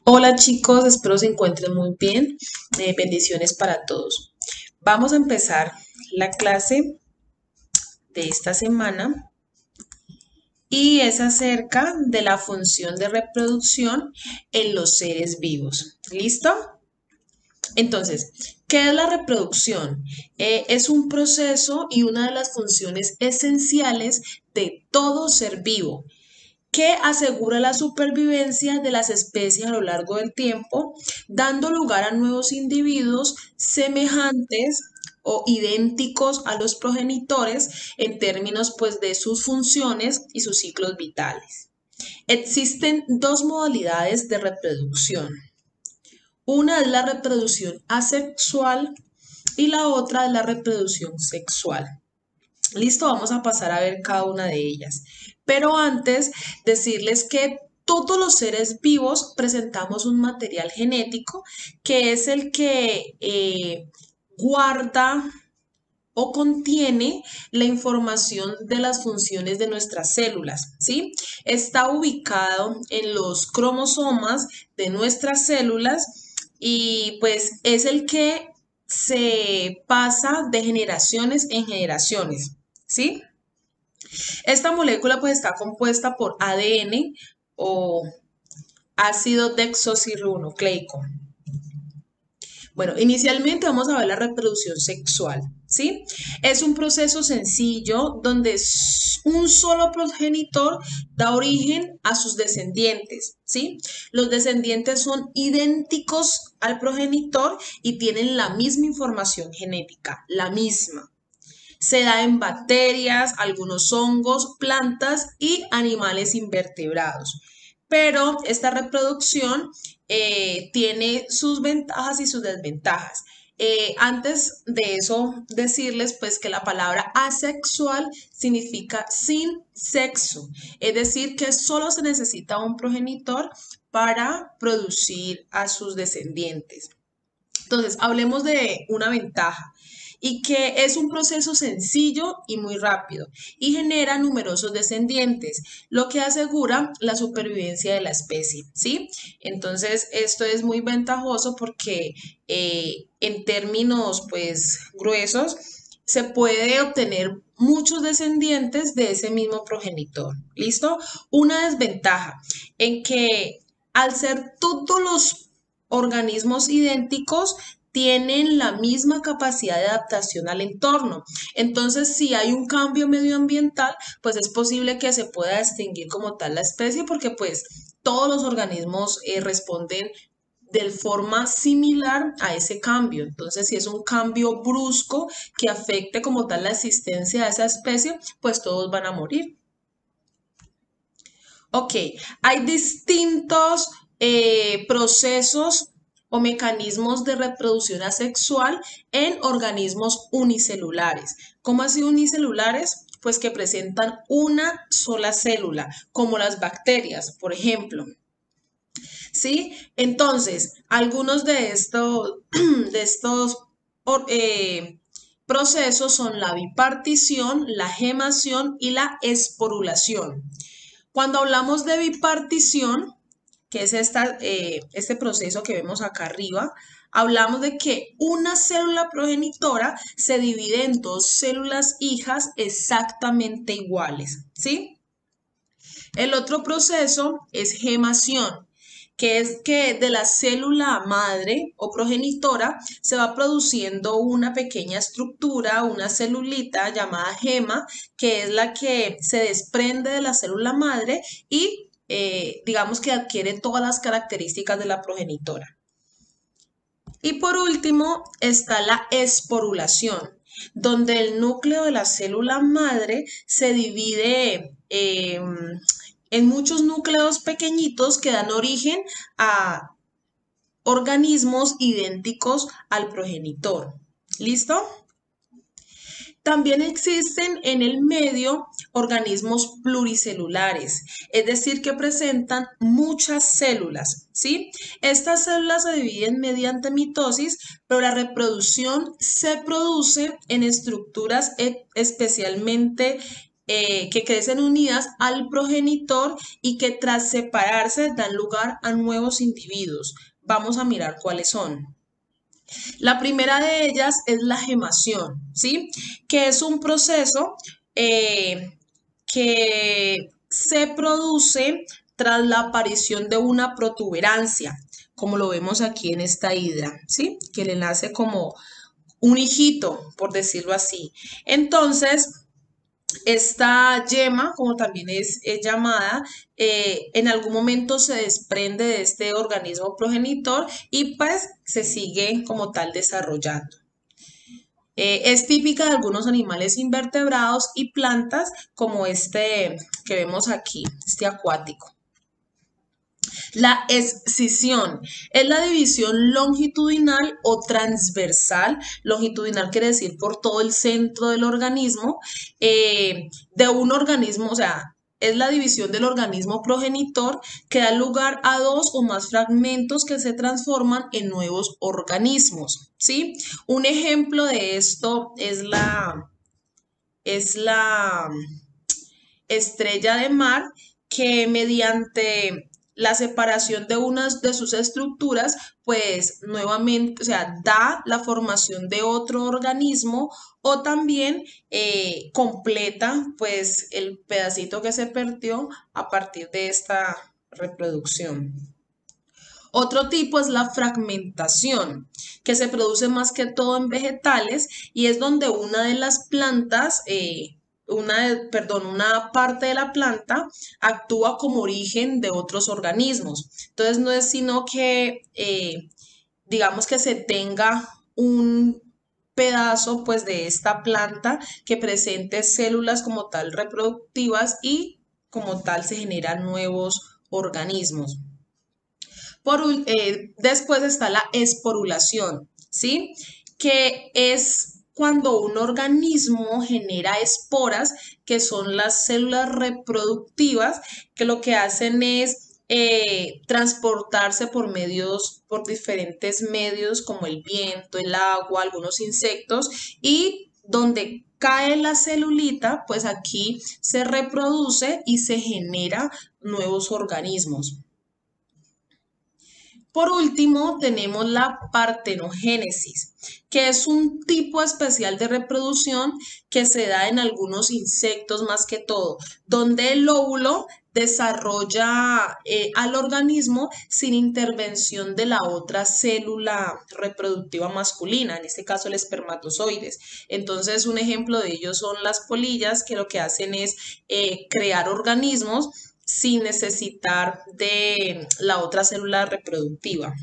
Hola chicos, espero se encuentren muy bien. Bendiciones para todos. Vamos a empezar la clase de esta semana y es acerca de la función de reproducción en los seres vivos. ¿Listo? Entonces, ¿qué es la reproducción? Es un proceso y una de las funciones esenciales de todo ser vivo que asegura la supervivencia de las especies a lo largo del tiempo, dando lugar a nuevos individuos semejantes o idénticos a los progenitores en términos pues de sus funciones y sus ciclos vitales. Existen dos modalidades de reproducción. Una es la reproducción asexual y la otra es la reproducción sexual. Listo, vamos a pasar a ver cada una de ellas. Pero antes, decirles que todos los seres vivos presentamos un material genético que es el que guarda o contiene la información de las funciones de nuestras células, ¿sí? Está ubicado en los cromosomas de nuestras células y pues es el que se pasa de generaciones en generaciones, ¿sí? Esta molécula pues está compuesta por ADN o ácido desoxirribonucleico. Bueno, inicialmente vamos a ver la reproducción sexual, ¿sí? Es un proceso sencillo donde un solo progenitor da origen a sus descendientes, ¿sí? Los descendientes son idénticos al progenitor y tienen la misma información genética, la misma. Se da en bacterias, algunos hongos, plantas y animales invertebrados. Pero esta reproducción tiene sus ventajas y sus desventajas. Antes de eso, decirles pues que la palabra asexual significa sin sexo, es decir, que solo se necesita un progenitor para producir a sus descendientes. Entonces, hablemos de una ventaja y que es un proceso sencillo y muy rápido y genera numerosos descendientes, lo que asegura la supervivencia de la especie, ¿sí? Entonces, esto es muy ventajoso porque en términos, pues, gruesos, se puede obtener muchos descendientes de ese mismo progenitor, ¿listo? Una desventaja en que al ser todos los organismos idénticos, tienen la misma capacidad de adaptación al entorno. Entonces, si hay un cambio medioambiental, pues es posible que se pueda extinguir como tal la especie porque pues todos los organismos responden de forma similar a ese cambio. Entonces, si es un cambio brusco que afecte como tal la existencia de esa especie, pues todos van a morir. Ok, hay distintos procesos o mecanismos de reproducción asexual en organismos unicelulares. ¿Cómo así unicelulares? Pues que presentan una sola célula, como las bacterias, por ejemplo. ¿Sí? Entonces, algunos de estos eh, procesos son la bipartición, la gemación y la esporulación. Cuando hablamos de bipartición, que es este proceso que vemos acá arriba, hablamos de que una célula progenitora se divide en dos células hijas exactamente iguales, ¿sí? El otro proceso es gemación, que es que de la célula madre o progenitora se va produciendo una pequeña estructura, una celulita llamada gema, que es la que se desprende de la célula madre y digamos que adquiere todas las características de la progenitora. Y por último está la esporulación, donde el núcleo de la célula madre se divide en muchos núcleos pequeñitos que dan origen a organismos idénticos al progenitor. ¿Listo? También existen en el medio organismos pluricelulares, es decir, que presentan muchas células, ¿sí? Estas células se dividen mediante mitosis, pero la reproducción se produce en estructuras especialmente que crecen unidas al progenitor y que tras separarse dan lugar a nuevos individuos. Vamos a mirar cuáles son. La primera de ellas es la gemación, ¿sí? Que es un proceso que se produce tras la aparición de una protuberancia, como lo vemos aquí en esta hidra, ¿sí? Que le nace como un hijito, por decirlo así. Entonces, esta yema, como también es llamada, en algún momento se desprende de este organismo progenitor y pues se sigue como tal desarrollando. Es típica de algunos animales invertebrados y plantas como este que vemos aquí, este acuático. La escisión es la división longitudinal o transversal. Longitudinal quiere decir por todo el centro del organismo, de un organismo, o sea, es la división del organismo progenitor que da lugar a dos o más fragmentos que se transforman en nuevos organismos, ¿sí? Un ejemplo de esto es la estrella de mar que mediante la separación de unas de sus estructuras, pues nuevamente, o sea, da la formación de otro organismo o también completa pues el pedacito que se perdió a partir de esta reproducción. Otro tipo es la fragmentación, que se produce más que todo en vegetales y es donde una de las plantas, una parte de la planta actúa como origen de otros organismos. Entonces no es sino que, digamos que se tenga un pedazo pues de esta planta que presente células como tal reproductivas y como tal se generan nuevos organismos. Después está la esporulación, ¿sí? Que es cuando un organismo genera esporas, que son las células reproductivas, que lo que hacen es transportarse por diferentes medios como el viento, el agua, algunos insectos, y donde cae la celulita, pues aquí se reproduce y se genera nuevos organismos. Por último, tenemos la partenogénesis, que es un tipo especial de reproducción que se da en algunos insectos más que todo, donde el óvulo desarrolla al organismo sin intervención de la otra célula reproductiva masculina, en este caso el espermatozoides. Entonces, un ejemplo de ello son las polillas, que lo que hacen es crear organismos sin necesitar de la otra célula reproductiva.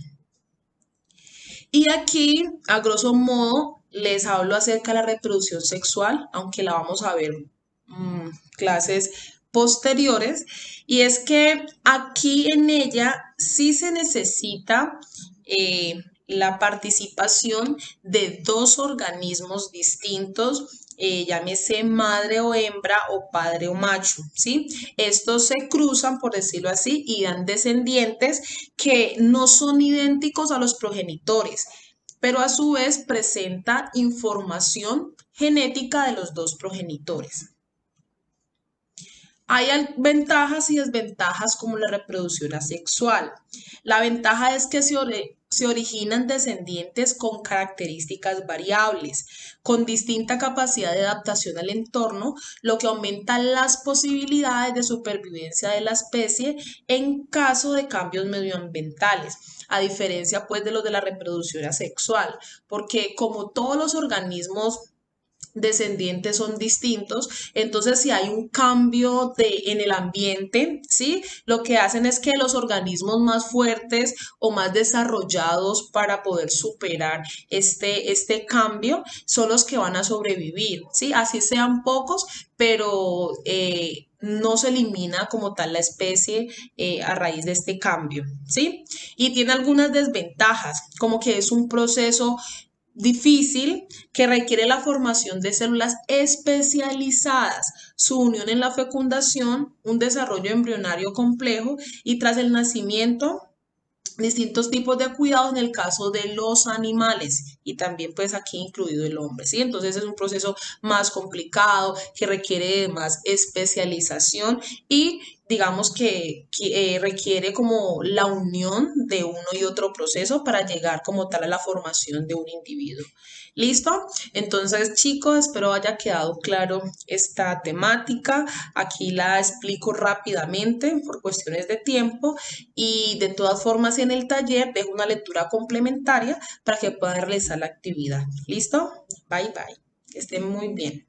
Y aquí, a grosso modo, les hablo acerca de la reproducción sexual, aunque la vamos a ver clases posteriores. Y es que aquí en ella sí se necesita la participación de dos organismos distintos, llámese madre o hembra o padre o macho, ¿sí? Estos se cruzan, por decirlo así, y dan descendientes que no son idénticos a los progenitores, pero a su vez presenta información genética de los dos progenitores. Hay ventajas y desventajas como la reproducción asexual. La ventaja es que se originan descendientes con características variables, con distinta capacidad de adaptación al entorno, lo que aumenta las posibilidades de supervivencia de la especie en caso de cambios medioambientales, a diferencia pues de los de la reproducción asexual, porque como todos los organismos descendientes son distintos, entonces si hay un cambio en el ambiente, ¿sí? Lo que hacen es que los organismos más fuertes o más desarrollados para poder superar este cambio son los que van a sobrevivir, ¿sí? Así sean pocos, pero no se elimina como tal la especie a raíz de este cambio, ¿sí? Y tiene algunas desventajas, como que es un proceso difícil que requiere la formación de células especializadas, su unión en la fecundación, un desarrollo embrionario complejo y tras el nacimiento distintos tipos de cuidados en el caso de los animales y también pues aquí incluido el hombre, ¿sí? Entonces es un proceso más complicado que requiere de más especialización y digamos que requiere como la unión de uno y otro proceso para llegar como tal a la formación de un individuo. ¿Listo? Entonces, chicos, espero haya quedado claro esta temática. Aquí la explico rápidamente por cuestiones de tiempo y de todas formas en el taller dejo una lectura complementaria para que puedan realizar la actividad. ¿Listo? Bye bye. Que estén muy bien.